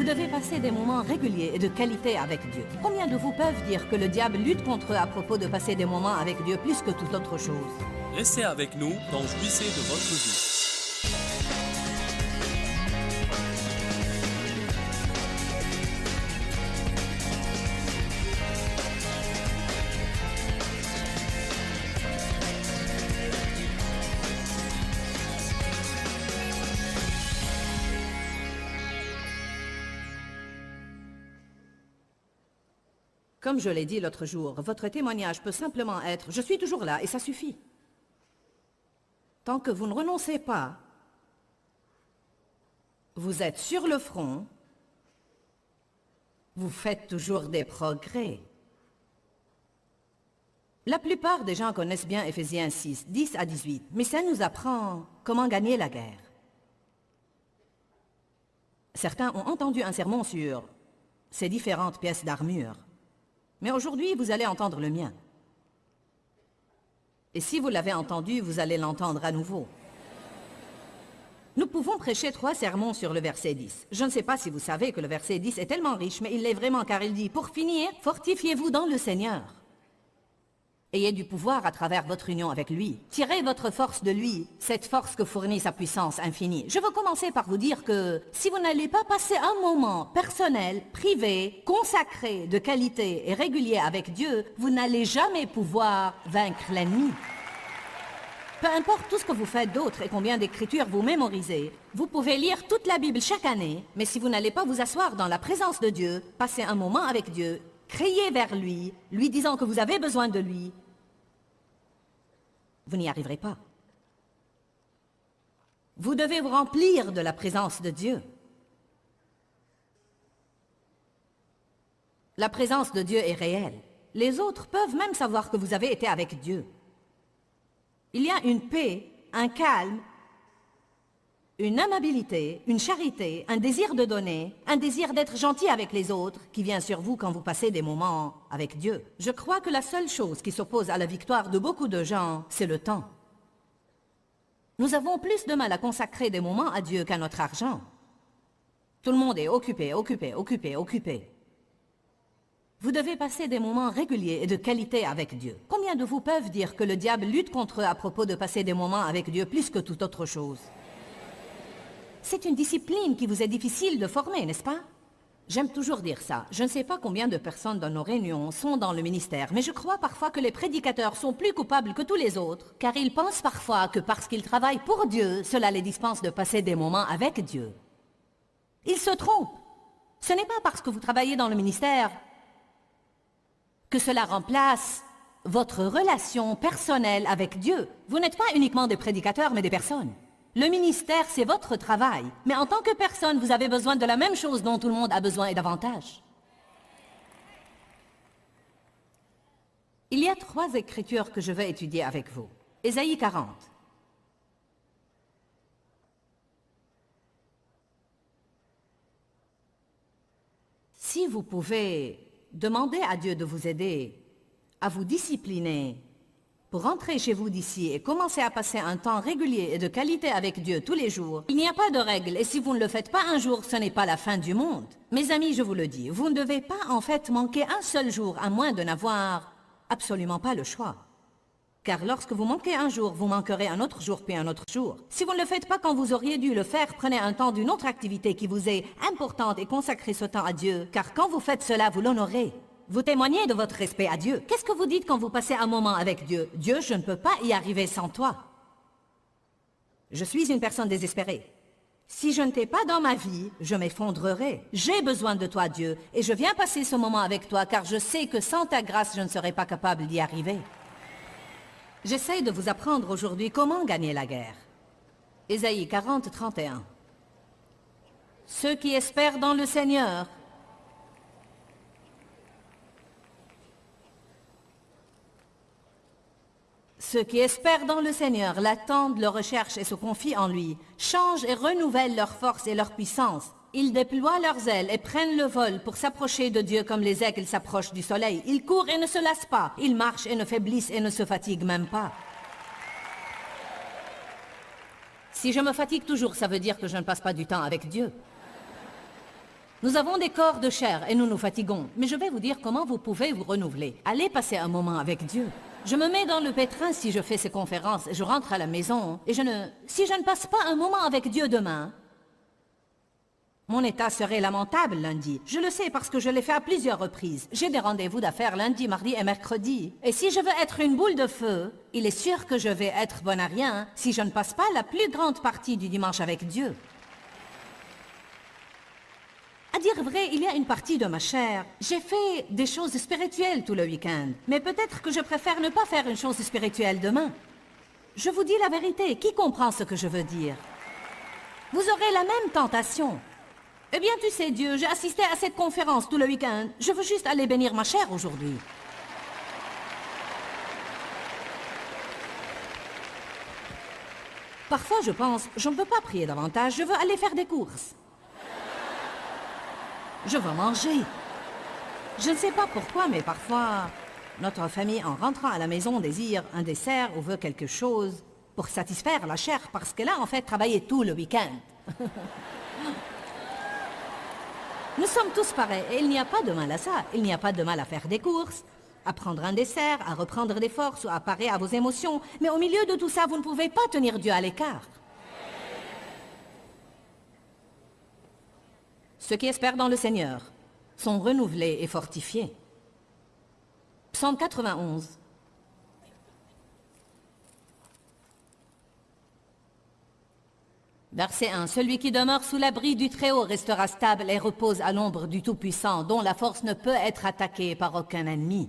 Vous devez passer des moments réguliers et de qualité avec Dieu. Combien de vous peuvent dire que le diable lutte contre eux à propos de passer des moments avec Dieu plus que toute autre chose? Restez avec nous dans Jouissez de votre vie. Comme je l'ai dit l'autre jour, votre témoignage peut simplement être « Je suis toujours là » et ça suffit. Tant que vous ne renoncez pas, vous êtes sur le front, vous faites toujours des progrès. La plupart des gens connaissent bien Éphésiens 6, 10 à 18, mais ça nous apprend comment gagner la guerre. Certains ont entendu un sermon sur ces différentes pièces d'armure. Mais aujourd'hui, vous allez entendre le mien. Et si vous l'avez entendu, vous allez l'entendre à nouveau. Nous pouvons prêcher 3 sermons sur le verset 10. Je ne sais pas si vous savez que le verset 10 est tellement riche, mais il l'est vraiment car il dit « Pour finir, fortifiez-vous dans le Seigneur. Ayez du pouvoir à travers votre union avec lui. Tirez votre force de lui, cette force que fournit sa puissance infinie. » Je veux commencer par vous dire que si vous n'allez pas passer un moment personnel, privé, consacré, de qualité et régulier avec Dieu, vous n'allez jamais pouvoir vaincre l'ennemi. Peu importe tout ce que vous faites d'autre et combien d'écritures vous mémorisez, vous pouvez lire toute la Bible chaque année, mais si vous n'allez pas vous asseoir dans la présence de Dieu, passer un moment avec Dieu, crier vers lui, lui disant que vous avez besoin de lui, vous n'y arriverez pas. Vous devez vous remplir de la présence de Dieu. La présence de Dieu est réelle. Les autres peuvent même savoir que vous avez été avec Dieu. Il y a une paix, un calme, une amabilité, une charité, un désir de donner, un désir d'être gentil avec les autres qui vient sur vous quand vous passez des moments avec Dieu. Je crois que la seule chose qui s'oppose à la victoire de beaucoup de gens, c'est le temps. Nous avons plus de mal à consacrer des moments à Dieu qu'à notre argent. Tout le monde est occupé, occupé, occupé, occupé. Vous devez passer des moments réguliers et de qualité avec Dieu. Combien de vous peuvent dire que le diable lutte contre eux à propos de passer des moments avec Dieu plus que toute autre chose? C'est une discipline qui vous est difficile de former, n'est-ce pas? J'aime toujours dire ça. Je ne sais pas combien de personnes dans nos réunions sont dans le ministère, mais je crois parfois que les prédicateurs sont plus coupables que tous les autres, car ils pensent parfois que parce qu'ils travaillent pour Dieu, cela les dispense de passer des moments avec Dieu. Ils se trompent. Ce n'est pas parce que vous travaillez dans le ministère que cela remplace votre relation personnelle avec Dieu. Vous n'êtes pas uniquement des prédicateurs, mais des personnes. Le ministère, c'est votre travail. Mais en tant que personne, vous avez besoin de la même chose dont tout le monde a besoin et davantage. Il y a 3 écritures que je vais étudier avec vous. Ésaïe 40. Si vous pouvez demander à Dieu de vous aider à vous discipliner pour rentrer chez vous d'ici et commencer à passer un temps régulier et de qualité avec Dieu tous les jours, il n'y a pas de règle et si vous ne le faites pas un jour, ce n'est pas la fin du monde. Mes amis, je vous le dis, vous ne devez pas en fait manquer un seul jour à moins de n'avoir absolument pas le choix. Car lorsque vous manquez un jour, vous manquerez un autre jour puis un autre jour. Si vous ne le faites pas quand vous auriez dû le faire, prenez un temps d'une autre activité qui vous est importante et consacrez ce temps à Dieu. Car quand vous faites cela, vous l'honorez. Vous témoignez de votre respect à Dieu. Qu'est-ce que vous dites quand vous passez un moment avec Dieu? Dieu, je ne peux pas y arriver sans toi. Je suis une personne désespérée. Si je ne t'ai pas dans ma vie, je m'effondrerai. J'ai besoin de toi, Dieu, et je viens passer ce moment avec toi, car je sais que sans ta grâce, je ne serai pas capable d'y arriver. J'essaie de vous apprendre aujourd'hui comment gagner la guerre. Ésaïe 40, 31. Ceux qui espèrent dans le Seigneur Ceux qui espèrent dans le Seigneur, l'attendent, le recherchent et se confient en lui, changent et renouvellent leur force et leur puissance. Ils déploient leurs ailes et prennent le vol pour s'approcher de Dieu comme les aigles s'approchent du soleil. Ils courent et ne se lassent pas. Ils marchent et ne faiblissent et ne se fatiguent même pas. Si je me fatigue toujours, ça veut dire que je ne passe pas du temps avec Dieu. Nous avons des corps de chair et nous nous fatiguons. Mais je vais vous dire comment vous pouvez vous renouveler. Allez passer un moment avec Dieu. Je me mets dans le pétrin si je fais ces conférences et je rentre à la maison et si je ne passe pas un moment avec Dieu demain, mon état serait lamentable lundi. Je le sais parce que je l'ai fait à plusieurs reprises. J'ai des rendez-vous d'affaires lundi, mardi et mercredi. Et si je veux être une boule de feu, il est sûr que je vais être bonne à rien si je ne passe pas la plus grande partie du dimanche avec Dieu. À dire vrai, il y a une partie de ma chair. J'ai fait des choses spirituelles tout le week-end. Mais peut-être que je préfère ne pas faire une chose spirituelle demain. Je vous dis la vérité. Qui comprend ce que je veux dire? Vous aurez la même tentation. Eh bien, tu sais, Dieu, j'ai assisté à cette conférence tout le week-end. Je veux juste aller bénir ma chair aujourd'hui. Parfois, je pense, je ne veux pas prier davantage, je veux aller faire des courses. Je veux manger. Je ne sais pas pourquoi, mais parfois, notre famille, en rentrant à la maison, désire un dessert ou veut quelque chose pour satisfaire la chair, parce qu'elle a en fait travaillé tout le week-end. Nous sommes tous pareils, et il n'y a pas de mal à ça. Il n'y a pas de mal à faire des courses, à prendre un dessert, à reprendre des forces ou à parer à vos émotions. Mais au milieu de tout ça, vous ne pouvez pas tenir Dieu à l'écart. Ceux qui espèrent dans le Seigneur sont renouvelés et fortifiés. Psaume 91. Verset 1. Celui qui demeure sous l'abri du Très-Haut restera stable et repose à l'ombre du Tout-Puissant, dont la force ne peut être attaquée par aucun ennemi.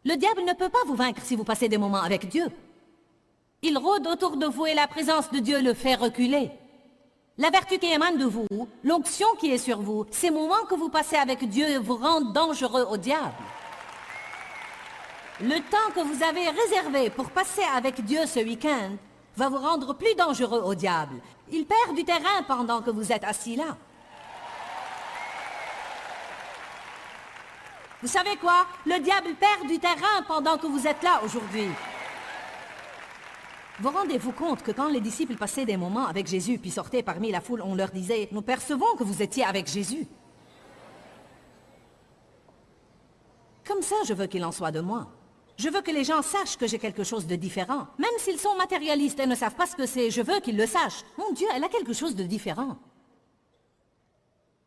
Le diable ne peut pas vous vaincre si vous passez des moments avec Dieu. Il rôde autour de vous et la présence de Dieu le fait reculer. La vertu qui émane de vous, l'onction qui est sur vous, ces moments que vous passez avec Dieu vous rendent dangereux au diable. Le temps que vous avez réservé pour passer avec Dieu ce week-end va vous rendre plus dangereux au diable. Il perd du terrain pendant que vous êtes assis là. Vous savez quoi? Le diable perd du terrain pendant que vous êtes là aujourd'hui. Vous rendez-vous compte que quand les disciples passaient des moments avec Jésus puis sortaient parmi la foule, on leur disait « Nous percevons que vous étiez avec Jésus ». Comme ça, je veux qu'il en soit de moi. Je veux que les gens sachent que j'ai quelque chose de différent. Même s'ils sont matérialistes et ne savent pas ce que c'est, je veux qu'ils le sachent. Mon Dieu, elle a quelque chose de différent.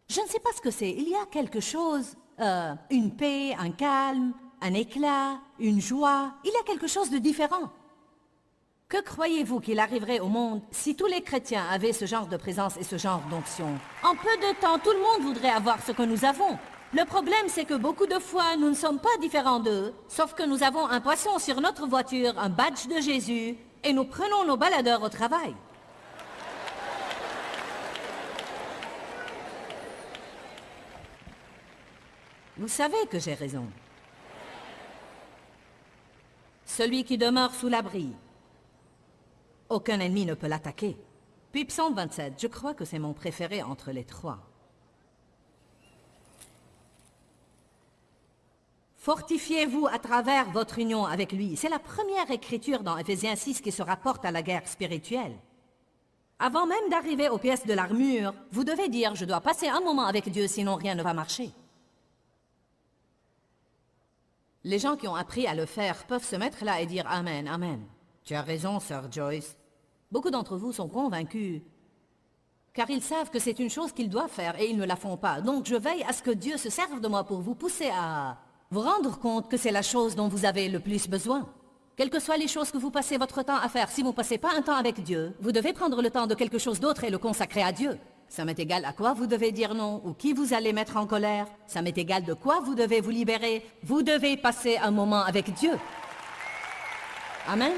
Je ne sais pas ce que c'est. Il y a quelque chose, une paix, un calme, un éclat, une joie. Il y a quelque chose de différent. Que croyez-vous qu'il arriverait au monde si tous les chrétiens avaient ce genre de présence et ce genre d'onction? En peu de temps, tout le monde voudrait avoir ce que nous avons. Le problème, c'est que beaucoup de fois, nous ne sommes pas différents d'eux, sauf que nous avons un poisson sur notre voiture, un badge de Jésus, et nous prenons nos baladeurs au travail. Vous savez que j'ai raison. Celui qui demeure sous l'abri, aucun ennemi ne peut l'attaquer. Puis Psaume 27, je crois que c'est mon préféré entre les trois. Fortifiez-vous à travers votre union avec lui. C'est la première écriture dans Éphésiens 6 qui se rapporte à la guerre spirituelle. Avant même d'arriver aux pièces de l'armure, vous devez dire « Je dois passer un moment avec Dieu, sinon rien ne va marcher ». Les gens qui ont appris à le faire peuvent se mettre là et dire « Amen, Amen ». Tu as raison, Sœur Joyce. Beaucoup d'entre vous sont convaincus, car ils savent que c'est une chose qu'ils doivent faire et ils ne la font pas. Donc je veille à ce que Dieu se serve de moi pour vous pousser à vous rendre compte que c'est la chose dont vous avez le plus besoin. Quelles que soient les choses que vous passez votre temps à faire, si vous ne passez pas un temps avec Dieu, vous devez prendre le temps de quelque chose d'autre et le consacrer à Dieu. Ça m'est égal à quoi vous devez dire non ou qui vous allez mettre en colère. Ça m'est égal de quoi vous devez vous libérer. Vous devez passer un moment avec Dieu. Amen.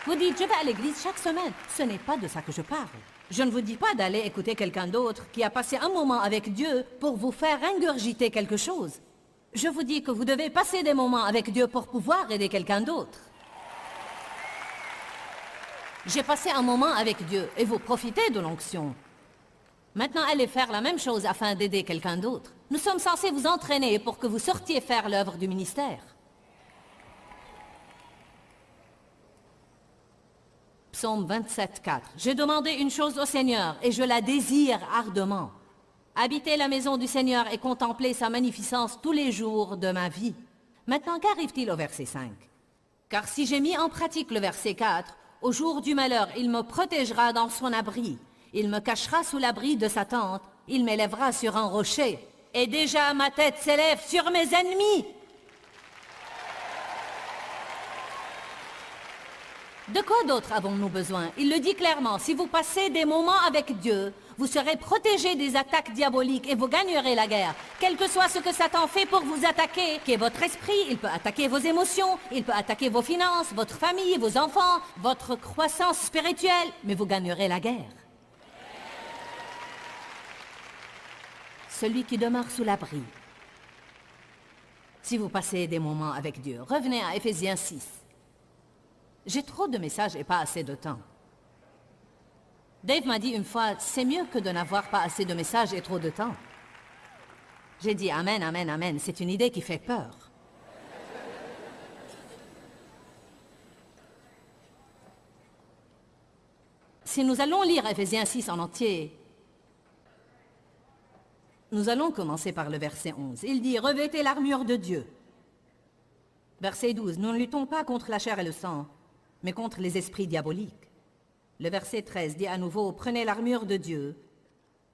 Vous dites, je vais à l'église chaque semaine. Ce n'est pas de ça que je parle. Je ne vous dis pas d'aller écouter quelqu'un d'autre qui a passé un moment avec Dieu pour vous faire ingurgiter quelque chose. Je vous dis que vous devez passer des moments avec Dieu pour pouvoir aider quelqu'un d'autre. J'ai passé un moment avec Dieu et vous profitez de l'onction. Maintenant, allez faire la même chose afin d'aider quelqu'un d'autre. Nous sommes censés vous entraîner pour que vous sortiez faire l'œuvre du ministère. Psaume 27, 4. J'ai demandé une chose au Seigneur et je la désire ardemment. Habiter la maison du Seigneur et contempler sa magnificence tous les jours de ma vie. Maintenant, qu'arrive-t-il au verset 5? Car si j'ai mis en pratique le verset 4, au jour du malheur, il me protégera dans son abri. Il me cachera sous l'abri de sa tente. Il m'élèvera sur un rocher. Et déjà ma tête s'élève sur mes ennemis. De quoi d'autre avons-nous besoin? Il le dit clairement, si vous passez des moments avec Dieu, vous serez protégés des attaques diaboliques et vous gagnerez la guerre. Quel que soit ce que Satan fait pour vous attaquer, qui est votre esprit, il peut attaquer vos émotions, il peut attaquer vos finances, votre famille, vos enfants, votre croissance spirituelle, mais vous gagnerez la guerre. Celui qui demeure sous l'abri. Si vous passez des moments avec Dieu, revenez à Éphésiens 6. J'ai trop de messages et pas assez de temps. Dave m'a dit une fois, c'est mieux que de n'avoir pas assez de messages et trop de temps. J'ai dit amen, amen, amen. C'est une idée qui fait peur. Si nous allons lire Éphésiens 6 en entier, nous allons commencer par le verset 11. Il dit, revêtez l'armure de Dieu. Verset 12, nous ne luttons pas contre la chair et le sang, mais contre les esprits diaboliques. Le verset 13 dit à nouveau, prenez l'armure de Dieu,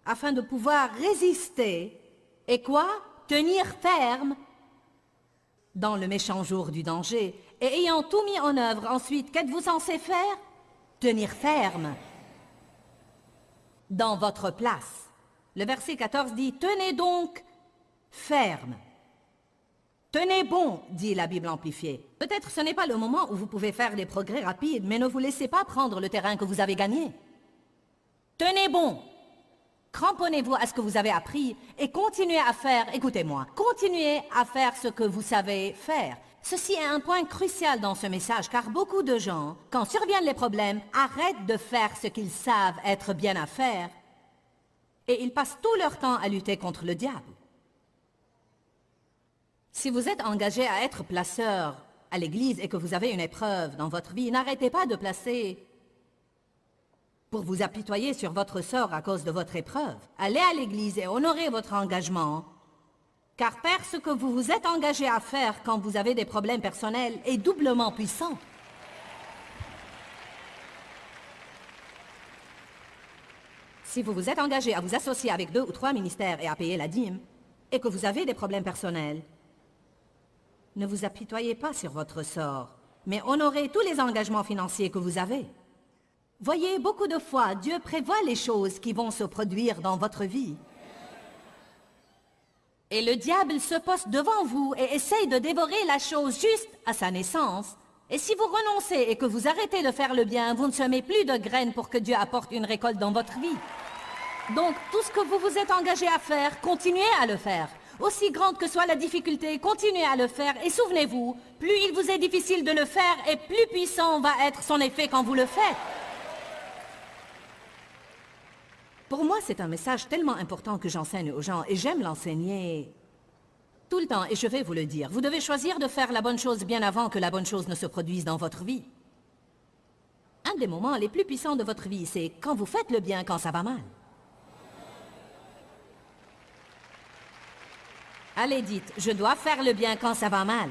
afin de pouvoir résister, et quoi? Tenir ferme dans le méchant jour du danger. Et ayant tout mis en œuvre, ensuite, qu'êtes-vous censé faire? Tenir ferme dans votre place. Le verset 14 dit, tenez donc ferme. Tenez bon, dit la Bible amplifiée. Peut-être ce n'est pas le moment où vous pouvez faire des progrès rapides, mais ne vous laissez pas prendre le terrain que vous avez gagné. Tenez bon. Cramponnez-vous à ce que vous avez appris et continuez à faire, écoutez-moi, continuez à faire ce que vous savez faire. Ceci est un point crucial dans ce message, car beaucoup de gens, quand surviennent les problèmes, arrêtent de faire ce qu'ils savent être bien à faire et ils passent tout leur temps à lutter contre le diable. Si vous êtes engagé à être placeur à l'église et que vous avez une épreuve dans votre vie, n'arrêtez pas de placer pour vous apitoyer sur votre sort à cause de votre épreuve. Allez à l'église et honorez votre engagement, car faire ce que vous vous êtes engagé à faire quand vous avez des problèmes personnels est doublement puissant. Si vous vous êtes engagé à vous associer avec 2 ou 3 ministères et à payer la dîme, et que vous avez des problèmes personnels, ne vous apitoyez pas sur votre sort, mais honorez tous les engagements financiers que vous avez. Voyez, beaucoup de fois, Dieu prévoit les choses qui vont se produire dans votre vie. Et le diable se poste devant vous et essaye de dévorer la chose juste à sa naissance. Et si vous renoncez et que vous arrêtez de faire le bien, vous ne semez plus de graines pour que Dieu apporte une récolte dans votre vie. Donc, tout ce que vous vous êtes engagé à faire, continuez à le faire. Aussi grande que soit la difficulté, continuez à le faire. Et souvenez-vous, plus il vous est difficile de le faire, et plus puissant va être son effet quand vous le faites. Pour moi, c'est un message tellement important que j'enseigne aux gens, et j'aime l'enseigner tout le temps, et je vais vous le dire. Vous devez choisir de faire la bonne chose bien avant que la bonne chose ne se produise dans votre vie. Un des moments les plus puissants de votre vie, c'est quand vous faites le bien quand ça va mal. Allez, dites, je dois faire le bien quand ça va mal.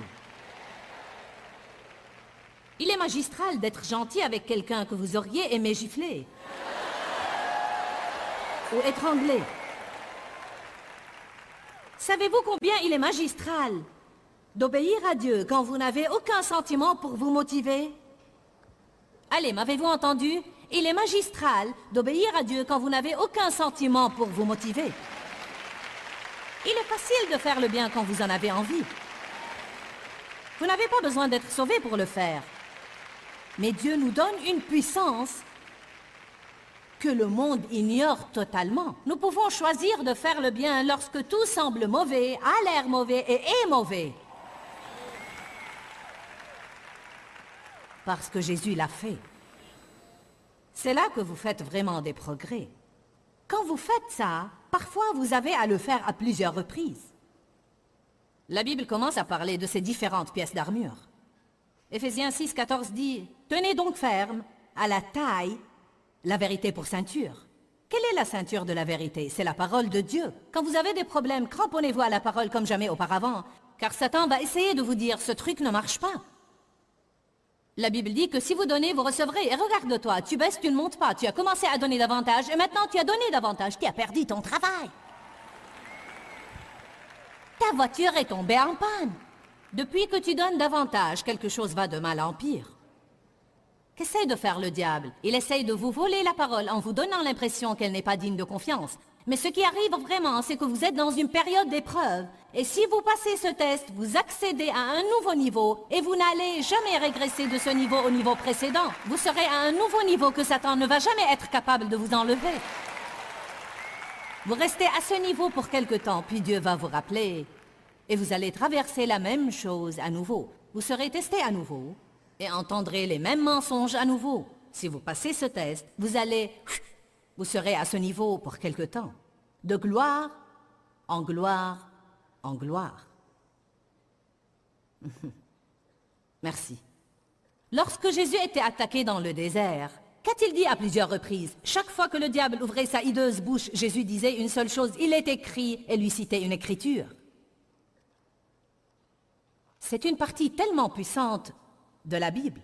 Il est magistral d'être gentil avec quelqu'un que vous auriez aimé gifler ou étrangler. Savez-vous combien il est magistral d'obéir à Dieu quand vous n'avez aucun sentiment pour vous motiver? Allez, m'avez-vous entendu? Il est magistral d'obéir à Dieu quand vous n'avez aucun sentiment pour vous motiver. Il est facile de faire le bien quand vous en avez envie. Vous n'avez pas besoin d'être sauvé pour le faire. Mais Dieu nous donne une puissance que le monde ignore totalement. Nous pouvons choisir de faire le bien lorsque tout semble mauvais, a l'air mauvais et est mauvais. Parce que Jésus l'a fait. C'est là que vous faites vraiment des progrès. Quand vous faites ça, parfois vous avez à le faire à plusieurs reprises. La Bible commence à parler de ces différentes pièces d'armure. Éphésiens 6, 14 dit « Tenez donc ferme, à la taille, la vérité pour ceinture. Quelle est la ceinture de la vérité? C'est la parole de Dieu. Quand vous avez des problèmes, cramponnez-vous à la parole comme jamais auparavant, car Satan va essayer de vous dire « ce truc ne marche pas ». La Bible dit que si vous donnez, vous recevrez. Et regarde-toi, tu baisses, tu ne montes pas. Tu as commencé à donner davantage et maintenant tu as donné davantage. Tu as perdu ton travail. Ta voiture est tombée en panne. Depuis que tu donnes davantage, quelque chose va de mal en pire. Qu'essaie de faire le diable? Il essaye de vous voler la parole en vous donnant l'impression qu'elle n'est pas digne de confiance. Mais ce qui arrive vraiment, c'est que vous êtes dans une période d'épreuve. Et si vous passez ce test, vous accédez à un nouveau niveau et vous n'allez jamais régresser de ce niveau au niveau précédent. Vous serez à un nouveau niveau que Satan ne va jamais être capable de vous enlever. Vous restez à ce niveau pour quelque temps, puis Dieu va vous rappeler. Et vous allez traverser la même chose à nouveau. Vous serez testé à nouveau et entendrez les mêmes mensonges à nouveau. Si vous passez ce test, vous serez à ce niveau pour quelque temps. De gloire en gloire en gloire. Merci. Lorsque Jésus était attaqué dans le désert, qu'a-t-il dit à plusieurs reprises? Chaque fois que le diable ouvrait sa hideuse bouche, Jésus disait une seule chose, il est écrit, et lui citait une écriture. C'est une partie tellement puissante de la Bible.